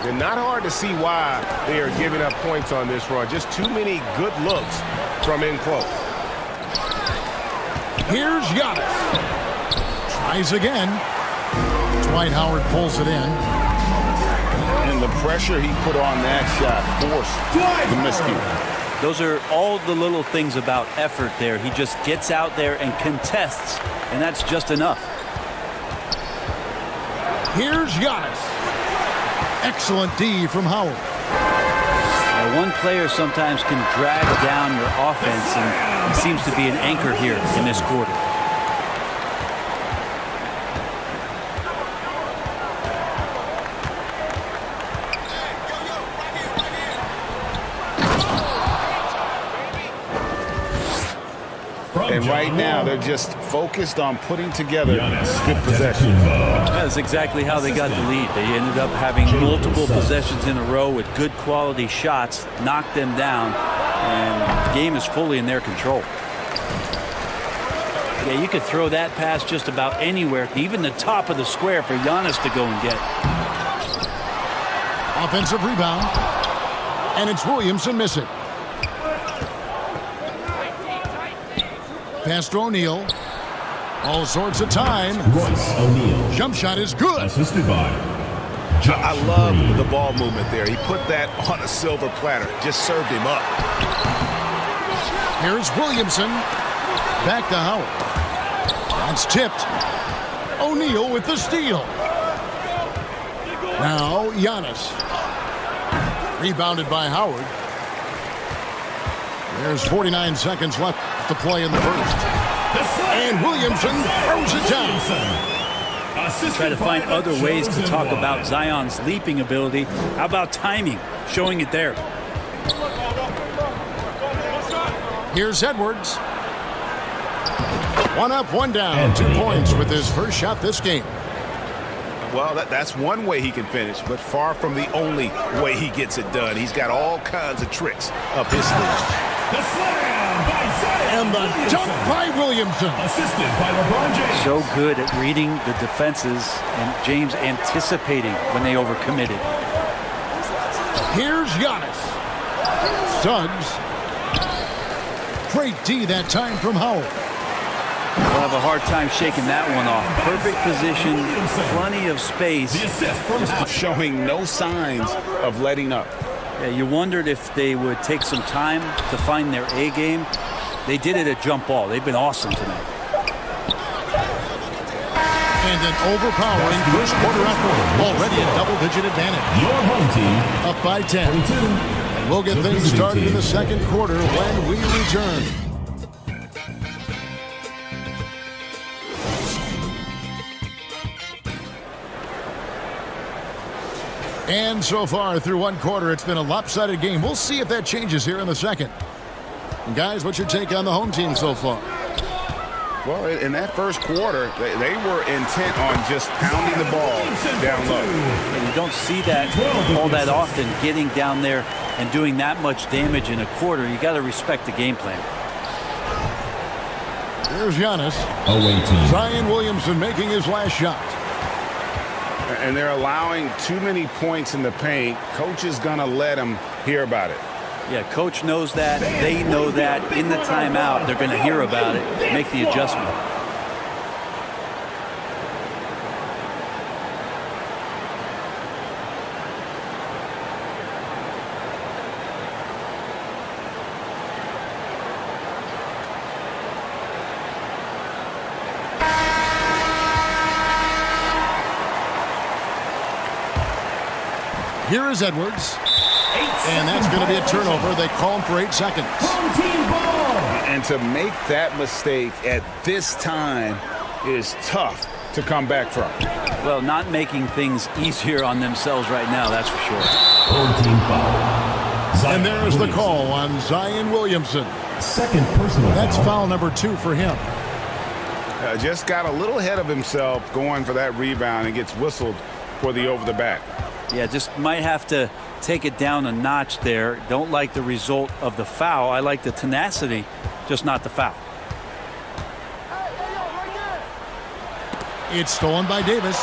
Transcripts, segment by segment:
And not hard to see why they are giving up points on this run. Just too many good looks from in close. Here's Giannis. Tries again. Dwight Howard pulls it in. And the pressure he put on that shot forced the miscue. Those are all the little things about effort there. He just gets out there and contests, and that's just enough. Here's Giannis. Excellent D from Howard. One player sometimes can drag down your offense, and he seems to be an anchor here in this quarter. And right now, they're just focused on putting together good possession. That's exactly how they got the lead. They ended up having multiple possessions in a row with good quality shots, knocked them down, and the game is fully in their control. Yeah, you could throw that pass just about anywhere, even the top of the square for Giannis to go and get. Offensive rebound. And it's Williamson missing. Pass to O'Neal. All sorts of time. Royce O'Neal. Jump shot is good. Assisted by I love the ball movement there. He put that on a silver platter. Just served him up. Here's Williamson. Back to Howard. That's tipped. O'Neal with the steal. Now Giannis. Rebounded by Howard. There's 49 seconds left to play in the first. And Williamson throws it down. Try to find other ways to talk about Zion's leaping ability. How about timing? Showing it there. Here's Edwards. One up, one down. 2 points with his first shot this game. Well, that's one way he can finish, but far from the only way he gets it done. He's got all kinds of tricks up his sleeve. the slam by Zion. And the dunk by Williamson. Assisted by LeBron James. So good at reading the defenses and James anticipating when they overcommitted. Here's Giannis. Suggs. Great D that time from Howard. We'll have a hard time shaking that one off. Perfect position, plenty of space. The assist from Howard. Showing no signs of letting up. Yeah, you wondered if they would take some time to find their A game. They did it at jump ball. They've been awesome tonight. And an overpowering first quarter effort. Already a double-digit advantage. Your home team Up by 10. 22. And we'll get things started in the second quarter when we return. And so far through one quarter, it's been a lopsided game. We'll see if that changes here in the second. And guys, what's your take on the home team so far? Well, in that first quarter, they were intent on just pounding the ball down low. And you don't see that all that often, getting down there and doing that much damage in a quarter. You got to respect the game plan. Here's Giannis. Away team. Zion Williamson making his last shot. And they're allowing too many points in the paint. Coach is going to let them hear about it. Yeah, coach knows that. They know that. In the timeout, they're going to hear about it, make the adjustment. Here is Edwards. And that's going to be a turnover. They call him for 8 seconds. Home team ball. And to make that mistake at this time is tough to come back from. Well, not making things easier on themselves right now, that's for sure. Home team foul. Zion And there's the Williamson. call on Zion Williamson. Second personal That's foul. foul number 2 for him. Just got a little ahead of himself going for that rebound and gets whistled for the over the back. Yeah, just might have to take it down a notch there. Don't like the result of the foul. I like the tenacity, just not the foul. It's stolen by Davis.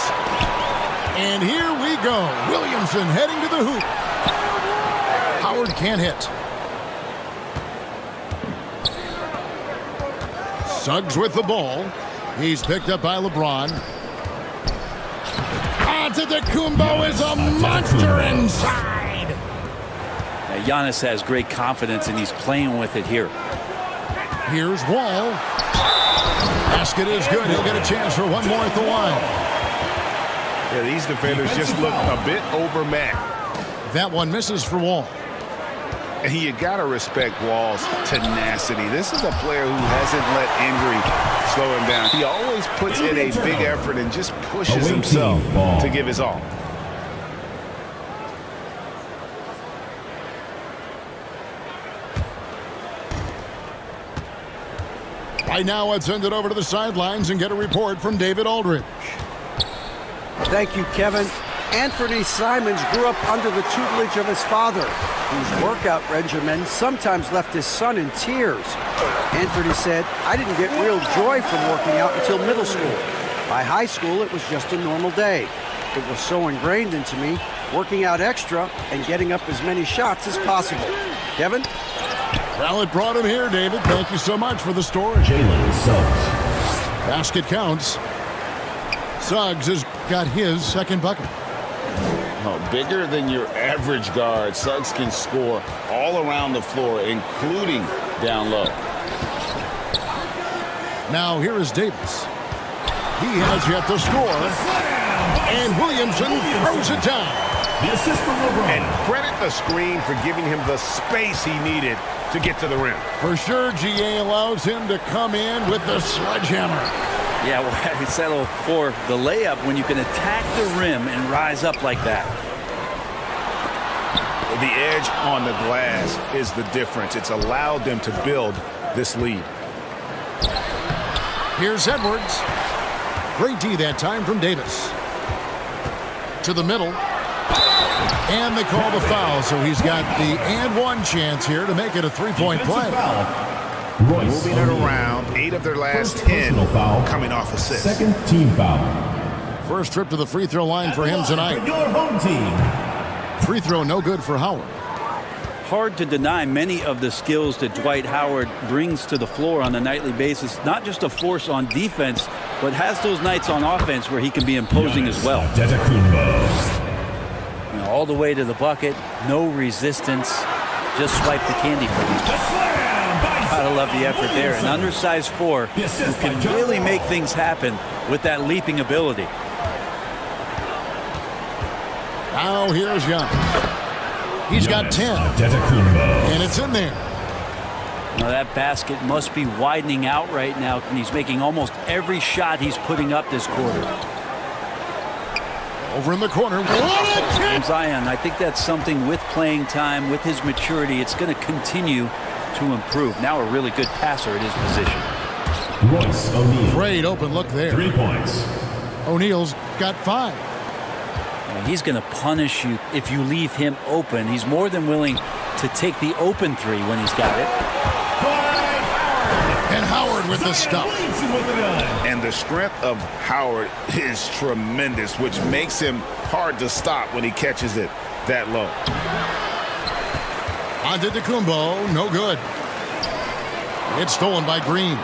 And here we go. Williamson heading to the hoop. Howard can't hit. Suggs with the ball. He's picked up by LeBron. Antetokounmpo is a monster inside. Now, Giannis has great confidence, and he's playing with it here. Here's Wall. Basket is good. He'll get a chance for one more at the line. Yeah, these defenders just look a bit overmatched. That one misses for Wall. And you got to respect Wall's tenacity. This is a player who hasn't let injury slow him down. He always puts in a big effort and just pushes himself to give his all. Right now, let's send it over to the sidelines and get a report from David Aldridge. Thank you, Kevin. Anthony Simons grew up under the tutelage of his father, whose workout regimen sometimes left his son in tears. Anthony said, "I didn't get real joy from working out until middle school. By high school, it was just a normal day. It was so ingrained into me, working out extra and getting up as many shots as possible." Kevin? Well, it brought him here, David. Thank you so much for the story. Jalen Suggs. Basket counts. Suggs has got his second bucket. Oh, bigger than your average guard, Suggs can score all around the floor, including down low. Now here is Davis. He has yet to score. And Williamson throws it down. The assist from LeBron. And credit the screen for giving him the space he needed to get to the rim. For sure, GA allows him to come in with the sledgehammer. Yeah, well, I settle for the layup when you can attack the rim and rise up like that. The edge on the glass is the difference. It's allowed them to build this lead. Here's Edwards. Great D that time from Davis. To the middle. And they call the foul, so he's got the and one chance here to make it a three-point play. Royce Moving it around, 8 of their last 10 coming off assists. Second team foul. First trip to the free throw line for him tonight. Your home team. Free throw no good for Howard. Hard to deny many of the skills that Dwight Howard brings to the floor on a nightly basis. Not just a force on defense, but has those nights on offense where he can be imposing as well. You know, all the way to the bucket, no resistance, just swipe the candy from him. Gotta love the effort there. An undersized 4 who can really make things happen with that leaping ability. Now here's Giannis. He's got 10. And it's in there. Now that basket must be widening out right now, and he's making almost every shot he's putting up this quarter. Over in the corner. And Zion, I think that's something with playing time, with his maturity, it's going to continue to improve. Now a really good passer at his position. Royce O'Neal. Great open look there. 3 points. O'Neal's got 5. He's going to punish you if you leave him open. He's more than willing to take the open 3 when he's got it. And Howard with the stuff. And the strength of Howard is tremendous, which makes him hard to stop when he catches it that low. Antetokounmpo, no good. It's stolen by Green.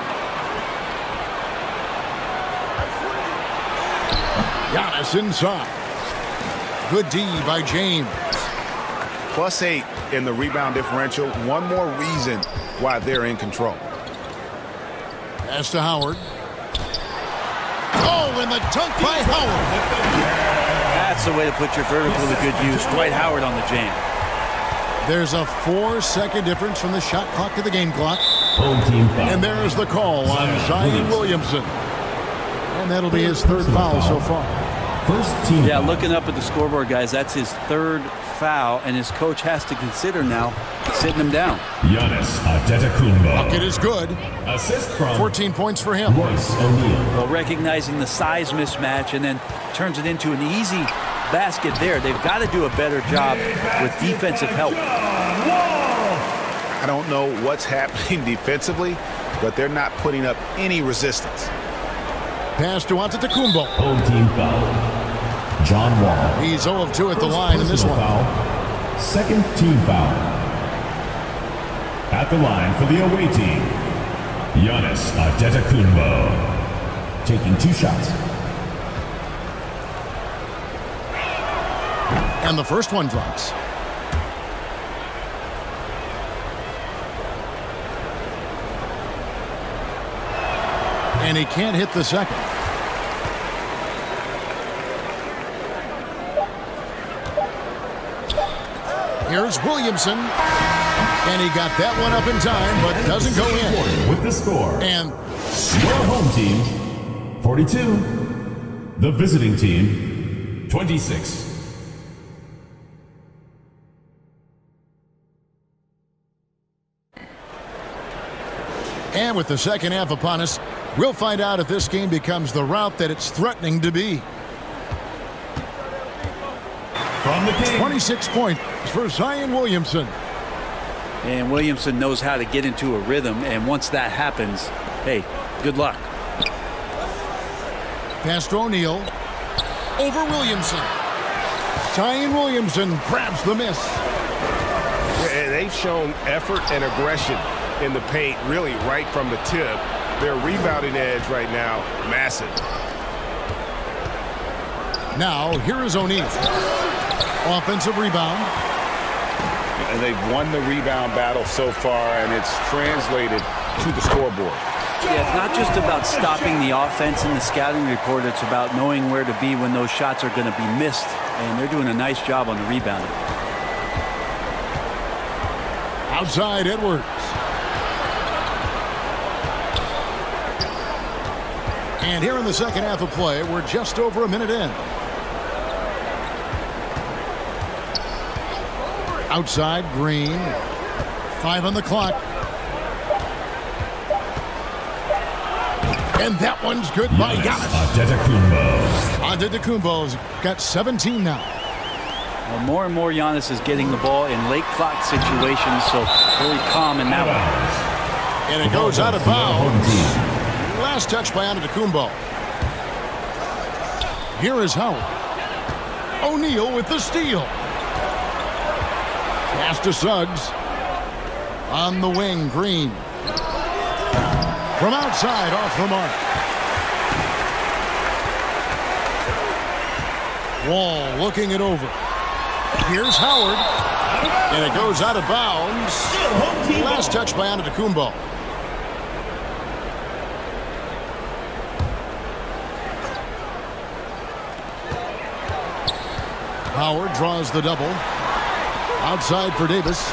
Giannis inside. Good D by James. +8 in the rebound differential. One more reason why they're in control. Pass to Howard. Oh, and the dunk by Howard. That's the way to put your vertical to good use. Dwight Howard on the jam. There's a 4-second difference from the shot clock to the game clock. Home team foul. And there's the call on Zion Williamson. And that'll be his 3rd foul so far. First team Yeah, foul. looking up at the scoreboard, guys, that's his 3rd foul, and his coach has to consider now sitting him down. Giannis Antetokounmpo. Bucket is good. Assist from 14 points for him. Royce O'Neal. Well, recognizing the size mismatch and then turns it into an easy basket there. They've got to do a better job with defensive help. I don't know what's happening defensively, but they're not putting up any resistance. Pass to Antetokounmpo. Home team foul. John Wall. He's 0 of 2 at the line in this Personal one. foul. Second team foul. At the line for the away team, Giannis Antetokounmpo. Taking 2 shots. And the first one drops. And he can't hit the second. Here's Williamson. And he got that one up in time, but doesn't go in. With the score. And your home team, 42. The visiting team, 26. And with the second half upon us, we'll find out if this game becomes the rout that it's threatening to be. From the game, 26 points for Zion Williamson. And Williamson knows how to get into a rhythm, and once that happens, hey, good luck. Pass to O'Neal. Over Williamson. Zion Williamson grabs the miss. And they've shown effort and aggression in the paint, really right from the tip. Their rebounding edge right now, massive. Now, here is O'Neal. Offensive rebound. And they've won the rebound battle so far, and it's translated to the scoreboard. Yeah, it's not just about stopping the offense in the scouting report. It's about knowing where to be when those shots are going to be missed. And they're doing a nice job on the rebounding. Outside Edwards. And here in the second half of play, we're just over a minute in. Outside Green. 5 on the clock. And that one's good by Giannis. Antetokounmpo's got 17 now. Well, more and more Giannis is getting the ball in late clock situations, so very calm in that one. And it goes out of bounds. Last touch by Antetokounmpo. Here is Howard. O'Neal with the steal. Pass to Suggs. On the wing, Green. From outside, off the mark. Wall looking it over. Here's Howard. And it goes out of bounds. Last touch by Antetokounmpo. Howard draws the double. Outside for Davis.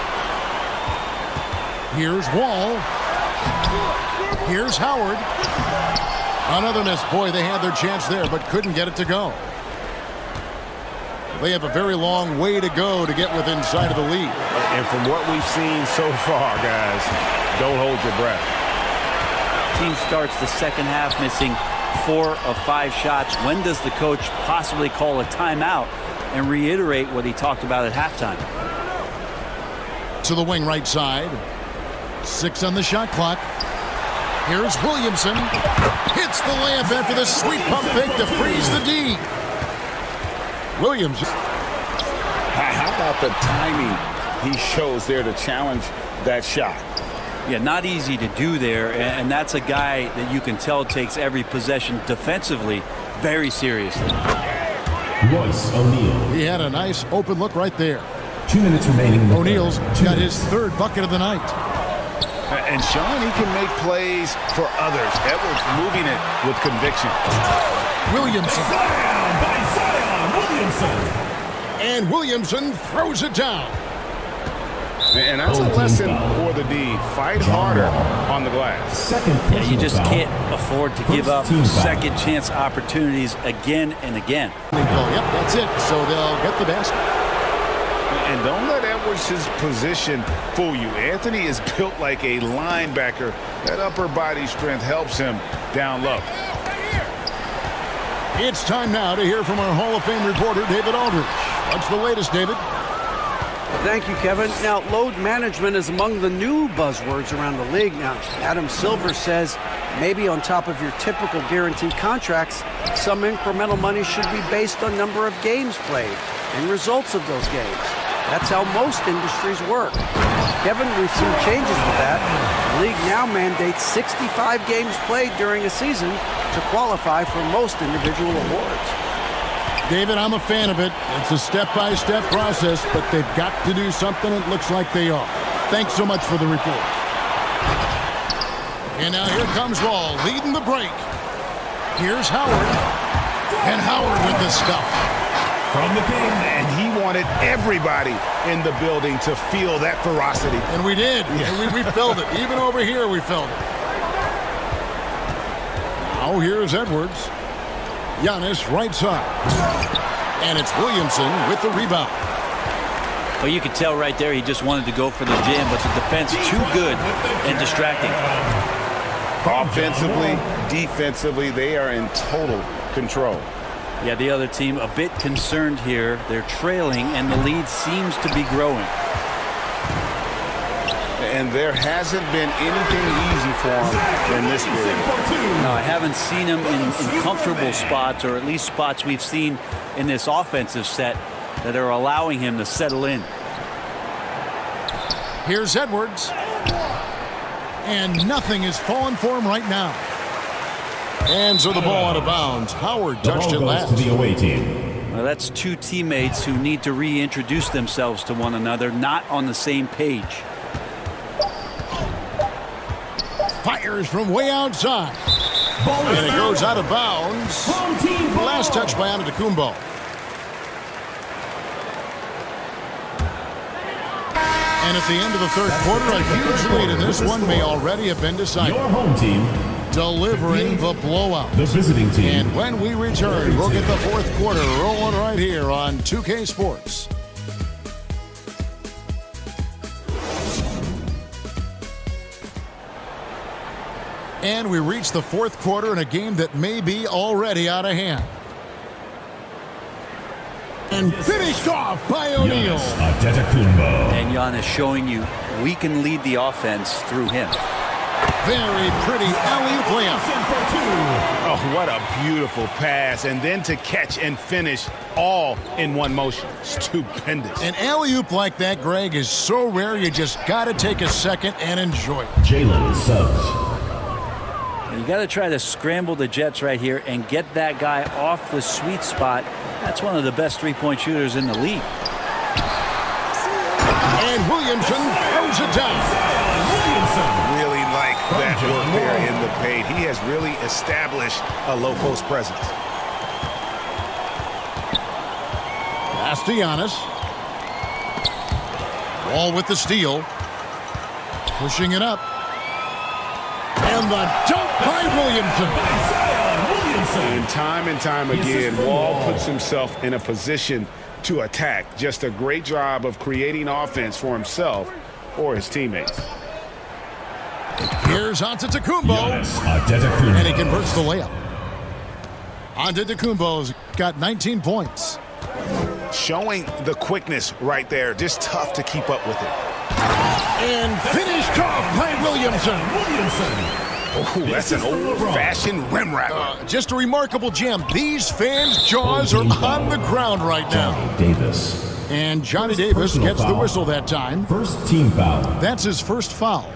Here's Wall. Here's Howard. Another miss. Boy, they had their chance there, but couldn't get it to go. They have a very long way to go to get within sight of the lead. And from what we've seen so far, guys, don't hold your breath. Team starts the second half missing 4 of 5 shots. When does the coach possibly call a timeout and reiterate what he talked about at halftime? To the wing right side. 6 on the shot clock. Here's Williamson. Hits the layup after the sweet pump fake to freeze the D. Williams. How about the timing he shows there to challenge that shot? Yeah, not easy to do there, and that's a guy that you can tell takes every possession defensively very seriously. Royce O'Neal. He had a nice open look right there. 2 minutes remaining. O'Neal's got his 3rd bucket of the night. And Sean, he can make plays for others. Edwards moving it with conviction. Williamson. Slam by Zion Williamson. And Williamson throws it down. And that's a lesson for the D. Fight harder on the glass. Second Yeah, you just foul. can't afford to give up First team foul. second chance opportunities again and again. They go, yep, that's it. So they'll get the basket. And don't let Edwards' position fool you. Anthony is built like a linebacker. That upper body strength helps him down low. It's time now to hear from our Hall of Fame reporter, David Aldridge. What's the latest, David? Thank you, Kevin. Now, load management is among the new buzzwords around the league. Now, Adam Silver says Maybe on top of your typical guaranteed contracts, some incremental money should be based on number of games played and results of those games. That's how most industries work. Kevin, we've seen changes with that. The league now mandates 65 games played during a season to qualify for most individual awards. David, I'm a fan of it. It's a step-by-step process, but they've got to do something. It looks like they are. Thanks so much for the report. And now here comes Wall leading the break. Here's Howard. And Howard with the stuff. From the game, and he wanted everybody in the building to feel that ferocity. And we did. Yeah. We felt it. Even over here, we felt it. Now here's Edwards. Giannis right side. And it's Williamson with the rebound. Well, you could tell right there he just wanted to go for the jam, but the defense too good and distracting. Offensively, defensively, they are in total control. Yeah, the other team a bit concerned here. They're trailing, and the lead seems to be growing. And there hasn't been anything easy for him in this period. No, I haven't seen him in comfortable spots, or at least spots we've seen in this offensive set that are allowing him to settle in. Here's Edwards. And nothing is falling for him right now. And so the ball out of bounds. Howard touched it last. To the away team. Well, that's two teammates who need to reintroduce themselves to one another, not on the same page. Fires from way outside. And it goes out of bounds. Last touch by Antetokounmpo. And at the end of the third quarter, a huge lead in this one may already have been decided. Your home team Delivering the blowout. The visiting team. And when we return, we'll get the fourth quarter rolling right here on 2K Sports. And we reach the fourth quarter in a game that may be already out of hand. And finished off by O'Neal. And Giannis showing you we can lead the offense through him. Very pretty alley-oop layup. Oh, what a beautiful pass. And then to catch and finish all in one motion. Stupendous. An alley-oop like that, Greg, is so rare you just got to take a second and enjoy it. Jalen Suggs. You got to try to scramble the Jets right here and get that guy off the sweet spot. That's one of the best three-point shooters in the league. And Williamson throws it down. Really like that work there in the paint. He has really established a low-post presence. Pass to Giannis. Wall with the steal. Pushing it up. And the dunk by Williamson. And time again, Wall puts himself in a position to attack. Just a great job of creating offense for himself or his teammates. Here's Antetokounmpo. And he converts the layup. Antetokounmpo's got 19 points. Showing the quickness right there. Just tough to keep up with it. And finished off by Williamson. Oh, that's an old-fashioned rim rattler. Just a remarkable jam. These fans' jaws are on the ground right now. Johnny Davis. And Johnny Davis gets the whistle that time. First team foul. That's his first foul.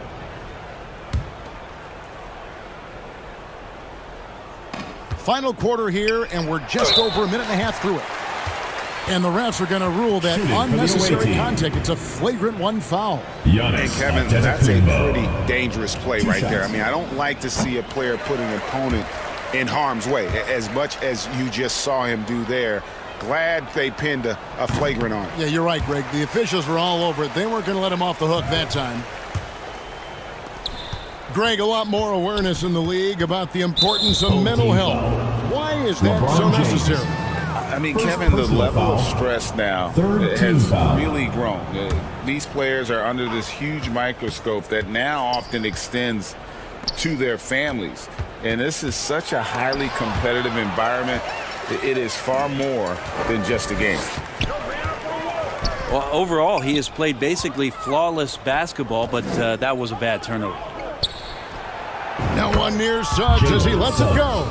Final quarter here, and we're just over a minute and a half through it. And the refs are going to rule that unnecessary contact. It's a flagrant one foul. And Kevin, that's a pretty dangerous play right there. I mean, I don't like to see a player put an opponent in harm's way, as much as you just saw him do there. Glad they pinned a flagrant on him. Yeah, you're right, Greg. The officials were all over it. They weren't going to let him off the hook that time. Greg, a lot more awareness in the league about the importance of mental health. Why is that so necessary? I mean, Kevin, the level of stress now has really grown. These players are under this huge microscope that now often extends to their families. And this is such a highly competitive environment. It is far more than just a game. Well, overall, he has played basically flawless basketball, but that was a bad turnover. Now One near Suggs as he lets it go.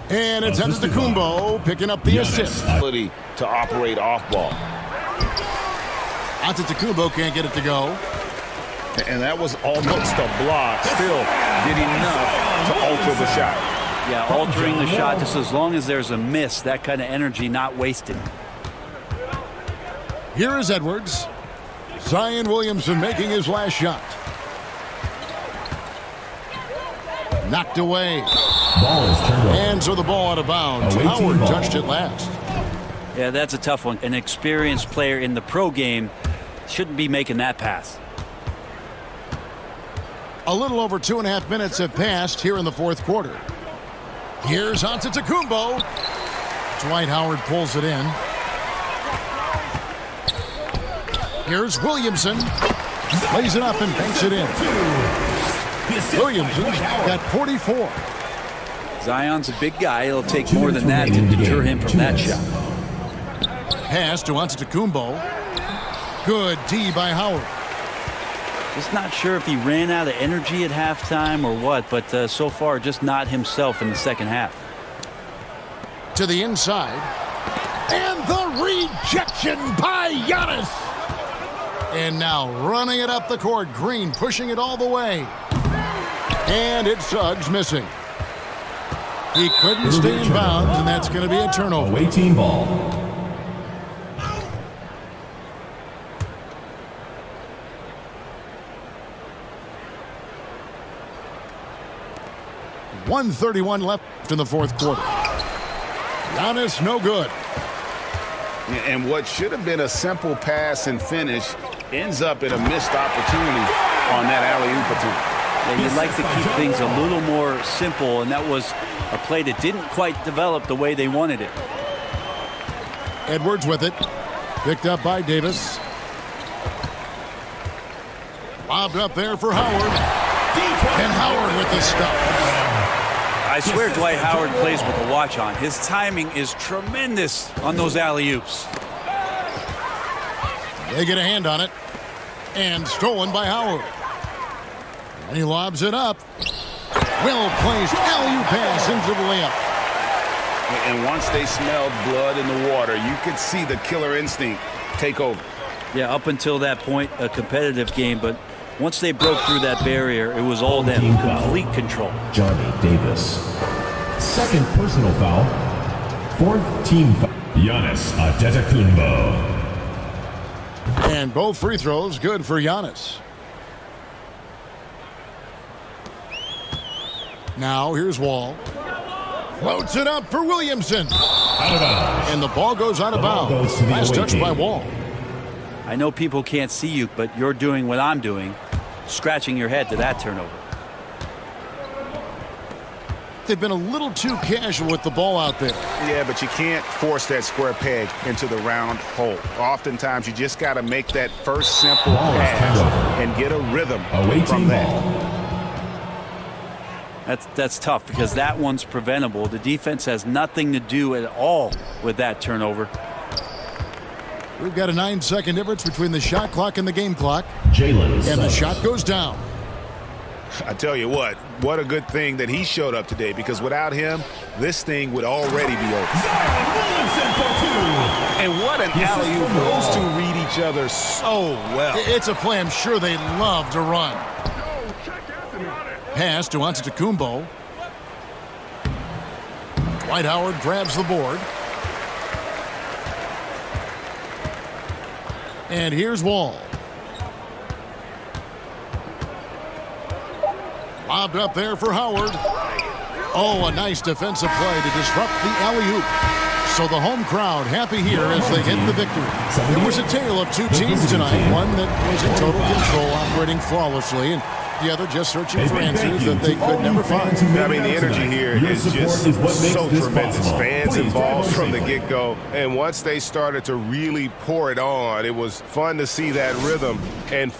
And it's Antetokounmpo picking up the assist. Ability to operate off ball. Antetokounmpo can't get it to go. And that was almost a block. Still did enough to alter the shot. Yeah, altering the shot just as long as there's a miss. That kind of energy not wasted. Here is Edwards. Zion Williamson making his last shot. Knocked away. Ball is turned over. And so the ball out of bounds. Howard touched it last. Yeah, that's a tough one. An experienced player in the pro game shouldn't be making that pass. A little over 2.5 minutes have passed here in the fourth quarter. Here's Antetokounmpo. Dwight Howard pulls it in. Here's Williamson. Lays it up and banks it in. Williamson's got 44. Zion's a big guy. It'll take more than that to deter him from that shot. Pass to Antetokounmpo. Good D by Howard. Just not sure if he ran out of energy at halftime or what, but so far just not himself in the second half. To the inside. And the rejection by Giannis. And now running it up the court. Green pushing it all the way. And it's Suggs missing. He couldn't stay in bounds, and that's going to be a turnover. Away team ball. .131 left in the fourth quarter. Giannis no good. And what should have been a simple pass and finish ends up in a missed opportunity on that alley-oop attempt. Yeah, you'd like to keep things a little more simple, and that was a play that didn't quite develop the way they wanted it. Edwards with it. Picked up by Davis. Lobbed up there for Howard. And Howard with the stuff. I swear Dwight Howard plays with a watch on. His timing is tremendous on those alley-oops. They get a hand on it. And stolen by Howard. And he lobs it up. Well-placed alley-oop pass into the layup. And once they smelled blood in the water, you could see the killer instinct take over. Yeah, up until that point, a competitive game, but once they broke through that barrier, it was all them. Complete control. Johnny Davis. Second personal foul. Fourth team foul. Giannis Antetokounmpo. And both free throws good for Giannis. Now here's Wall. Floats it up for Williamson. Out of bounds. And the ball goes out of bounds. Last touch by Wall. I know people can't see you, but you're doing what I'm doing, scratching your head to that turnover. They've been a little too casual with the ball out there. Yeah, but you can't force that square peg into the round hole. Oftentimes, you just got to make that first simple pass and get a rhythm from that. That's tough because that one's preventable. The defense has nothing to do at all with that turnover. We've got a 9-second difference between the shot clock and the game clock. Jalen And the shot goes down. I tell you what a good thing that he showed up today, because without him, this thing would already be over. And what an alley-oop. Those two read each other so well. It's a play I'm sure they love to run. Pass to Antetokounmpo. Dwight Howard grabs the board. And here's Wall. Lobbed up there for Howard. Oh, a nice defensive play to disrupt the alley-oop. So the home crowd happy here as they get the victory. It was a tale of two teams tonight. One that was in total control, operating flawlessly, and the other just searching for answers that they could never find. I mean, the energy here is just so tremendous. Fans involved from the get-go. And once they started to really pour it on, it was fun to see that rhythm. And